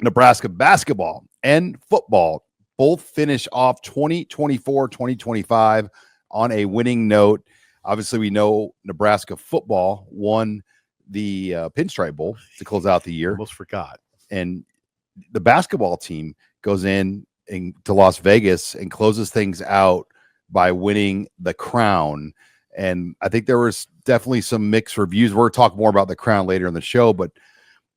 Nebraska basketball and football both finish off 2024-2025 on a winning note. Obviously, we know Nebraska football won the Pinstripe Bowl to close out the year. Almost forgot. And the basketball team goes in to Las Vegas and closes things out by winning the crown. And I think there was definitely some mixed reviews. We're talking more about the crown later in the show, but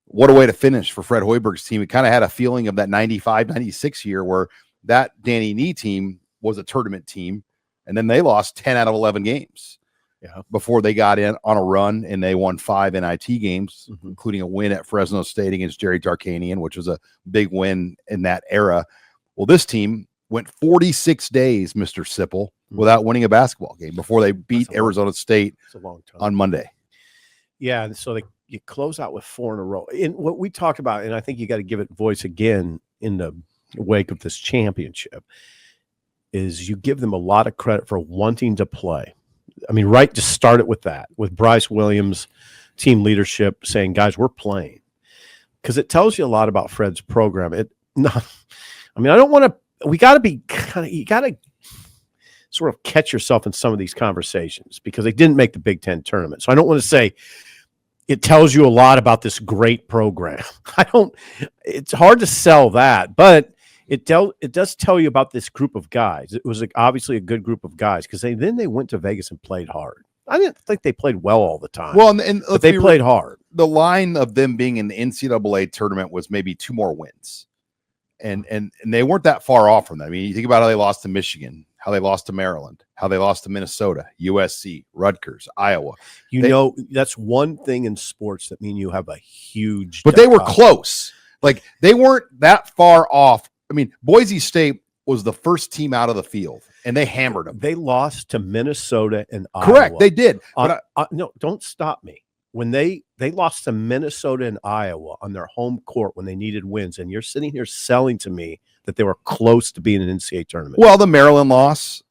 what a way to finish for Fred Hoiberg's team. It kind of had a feeling of that 95-96 year where that Danny Nee team was a tournament team, and then they lost 10 out of 11 games before they got in on a run, and they won 5 NIT games, including a win at Fresno State against Jerry Tarkanian, which was a big win in that era. Well, this team went 46 days, Mr. Sipple, without winning a basketball game before they beat Arizona State on Monday. Yeah, and so you close out with 4 in a row. And what we talked about, and I think you got to give it voice again in the wake of this championship, is you give them a lot of credit for wanting to play. I mean, right, just start it with that, with Bryce Williams, team leadership saying, guys, we're playing. Because it tells you a lot about Fred's program. I don't want to, we got to be kind of, you got to sort of catch yourself in some of these conversations because they didn't make the Big Ten tournament. So I don't want to say it tells you a lot about this great program. It's hard to sell that, but it does tell you about this group of guys. It was obviously a good group of guys because they went to Vegas and played hard. I didn't think they played well all the time. Well, but they played hard. The line of them being in the NCAA tournament was maybe 2 more wins. And they weren't that far off from that. I mean, you think about how they lost to Michigan, how they lost to Maryland, how they lost to Minnesota, USC, Rutgers, Iowa. That's one thing in sports that mean you have a huge. But they were close. Like, they weren't that far off. I mean, Boise State was the first team out of the field, and they hammered them. They lost to Minnesota and Iowa. Correct, they did. No, don't stop me. When they lost to Minnesota and Iowa on their home court when they needed wins, and you're sitting here selling to me that they were close to being an NCAA tournament. Well, the Maryland loss,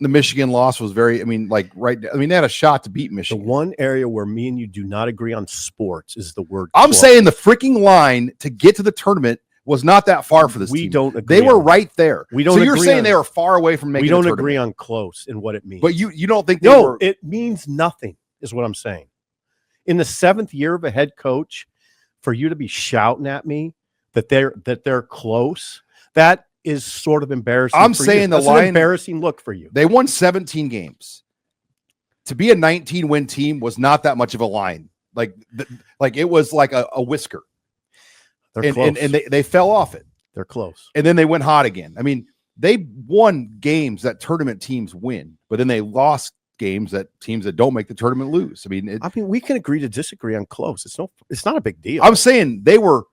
the Michigan loss was they had a shot to beat Michigan. The one area where me and you do not agree on sports is the word I'm saying the freaking line to get to the tournament was not that far for this team. We don't agree. They were right there. We don't. So you're saying they were far away from making. We don't the agree on close and what it means. But you don't think they were? It means nothing, is what I'm saying. In the 7th year of a head coach, for you to be shouting at me that they're close, that is sort of embarrassing. I'm saying that's an embarrassing look for you. They won 17 games. To be a 19-win team was not that much of a line. Like it was like a whisker. They're close. And they fell off it. They're close. And then they went hot again. I mean, they won games that tournament teams win, but then they lost games that teams that don't make the tournament lose. I mean, we can agree to disagree on close. It's not a big deal. I'm saying they weren't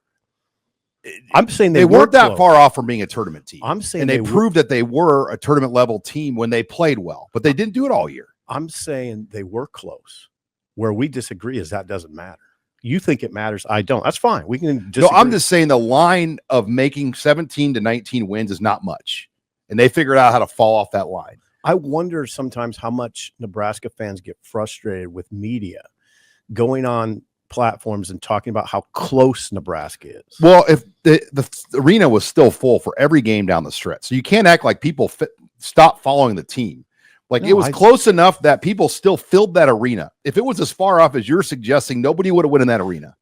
that far off from being a tournament team. I'm saying and they proved that they were a tournament level team when they played well, but they didn't do it all year. I'm saying they were close. Where we disagree is that doesn't matter. You think it matters. I don't. That's fine. We can disagree. No, I'm just saying the line of making 17 to 19 wins is not much. And they figured out how to fall off that line. I wonder sometimes how much Nebraska fans get frustrated with media going on platforms and talking about how close Nebraska is. Well, if the arena was still full for every game down the stretch. So you can't act like people stop following the team. It was close enough that people still filled that arena. If it was as far off as you're suggesting, nobody would have won in that arena.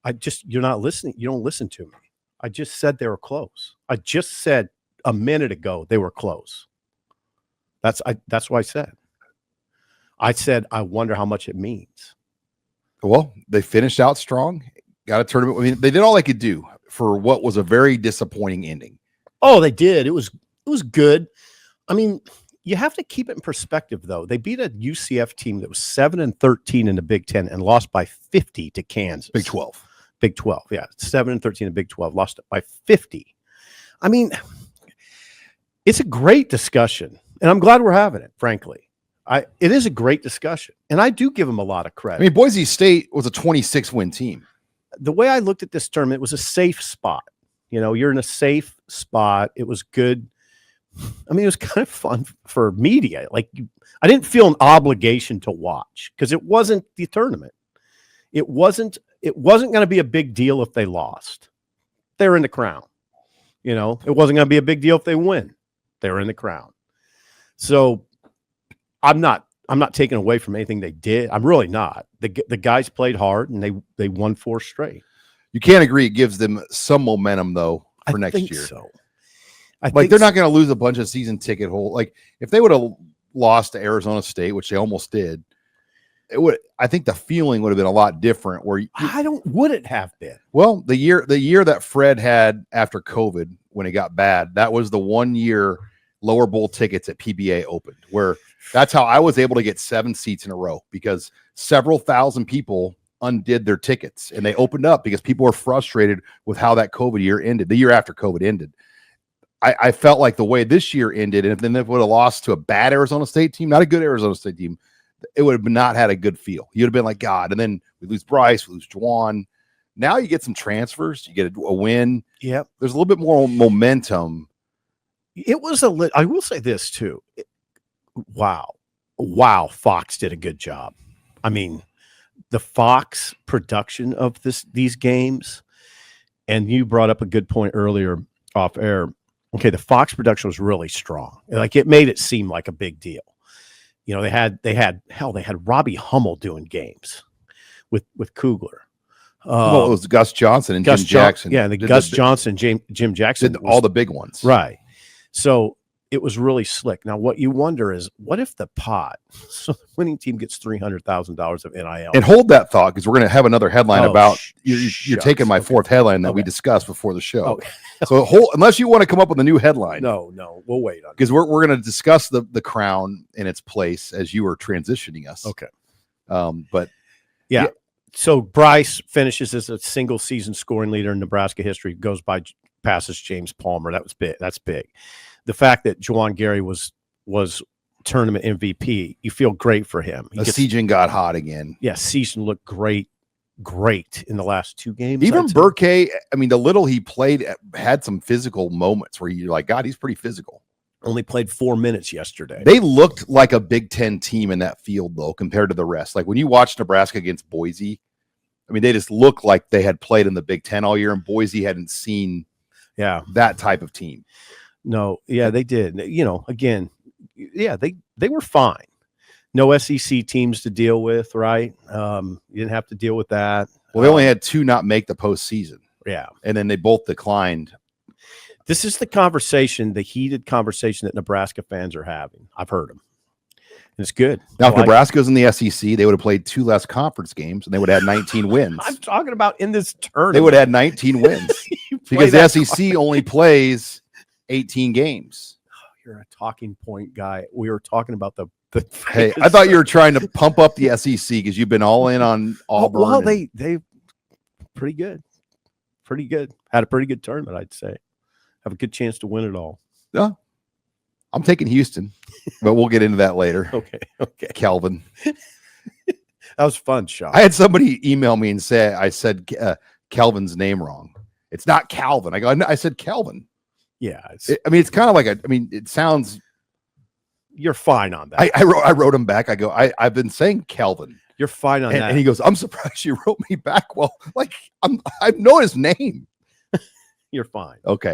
You're not listening. You don't listen to me. I just said they were close. I just said a minute ago they were close. That's what I said. I said, I wonder how much it means. Well, they finished out strong, got a tournament. I mean, they did all they could do for what was a very disappointing ending. Oh, they did. It was good. I mean, you have to keep it in perspective, though. They beat a UCF team that was 7-13 in the Big Ten and lost by 50 to Kansas. Big 12. Big 12, yeah. 7-13 in Big 12, lost it by 50. I mean, it's a great discussion, and I'm glad we're having it, frankly. It is a great discussion, and I do give them a lot of credit. I mean, Boise State was a 26-win team. The way I looked at this tournament, it was a safe spot. You're in a safe spot. It was good. I mean, it was kind of fun for media. I didn't feel an obligation to watch because it wasn't the tournament. It wasn't going to be a big deal if they lost. They're in the crown. You know, it wasn't going to be a big deal if they win. They were in the crown. So I'm not taking away from anything they did. I'm really not. The guys played hard and they won 4 straight. You can't agree it gives them some momentum though for next year. So they're not going to lose a bunch of season ticket hold. Like if they would have lost to Arizona State, which they almost did, I think the feeling would have been a lot different. Would it have been? Well, the year that Fred had after COVID when it got bad, that was the 1 year lower bowl tickets at PBA opened, where that's how I was able to get 7 seats in a row, because several thousand people undid their tickets and they opened up because people were frustrated with how that COVID year ended, the year after COVID ended. I felt like the way this year ended, and if then they would have lost to a bad Arizona State team, not a good Arizona State team, it would have not had a good feel. You'd have been like, God, and then we lose Bryce, we lose Juwan. Now you get some transfers, you get a win. Yep. There's a little bit more momentum. It was I will say this too. Wow. Fox did a good job. I mean, the Fox production of these games, and you brought up a good point earlier off air. Okay, the Fox production was really strong. Like, it made it seem like a big deal. You know, they had Robbie Hummel doing games with Kugler. Well, it was Gus Johnson and Jim Jackson. Yeah, Gus Johnson, Jim Jackson did all the big ones. Right. So it was really slick. Now, what you wonder is, what if the pot, so the winning team gets $300,000 of NIL? And hold that thought, because we're going to have another headline about you're taking my fourth headline that we discussed before the show. Okay. So unless you want to come up with a new headline. No, we'll wait on it. Because we're going to discuss the crown in its place as you were transitioning us. Okay. But yeah. So Bryce finishes as a single season scoring leader in Nebraska history, passes James Palmer. That was big. That's big. The fact that Juwan Gary was tournament MVP, you feel great for him. Season got hot again. Yeah, Season looked great in the last 2 games. Even Burke, I mean, the little he played had some physical moments where you're like, God, he's pretty physical. Only played 4 minutes yesterday. They looked like a Big Ten team in that field, though, compared to the rest. Like when you watch Nebraska against Boise, I mean, they just looked like they had played in the Big Ten all year, and Boise hadn't seen that type of team. No, yeah, they did. You know, again, yeah, they were fine. No SEC teams to deal with, right? You didn't have to deal with that. Well, they only had 2 not make the postseason. Yeah. And then they both declined. This is the heated conversation that Nebraska fans are having. I've heard them. And it's good. Now, if Nebraska's in the SEC, they would have played 2 less conference games, and they would have had 19 wins. I'm talking about in this tournament. They would have had 19 wins. Because the SEC only plays 18 games. Oh, you're a talking point guy. We were talking about the Hey, I thought you were trying to pump up the SEC because you've been all in on Auburn. Well, they pretty good. Pretty good. Had a pretty good tournament, I'd say. Have a good chance to win it all. Yeah. I'm taking Houston, but we'll get into that later. Okay. Calvin. That was fun, Sean. I had somebody email me and say I said Calvin's name wrong. It's not Calvin. I said Calvin. Yeah. It's kind of like it sounds. You're fine on that. I wrote him back. I go, I've been saying Calvin. You're fine on that. And he goes, I'm surprised you wrote me back. Well, like I know his name. You're fine. Okay.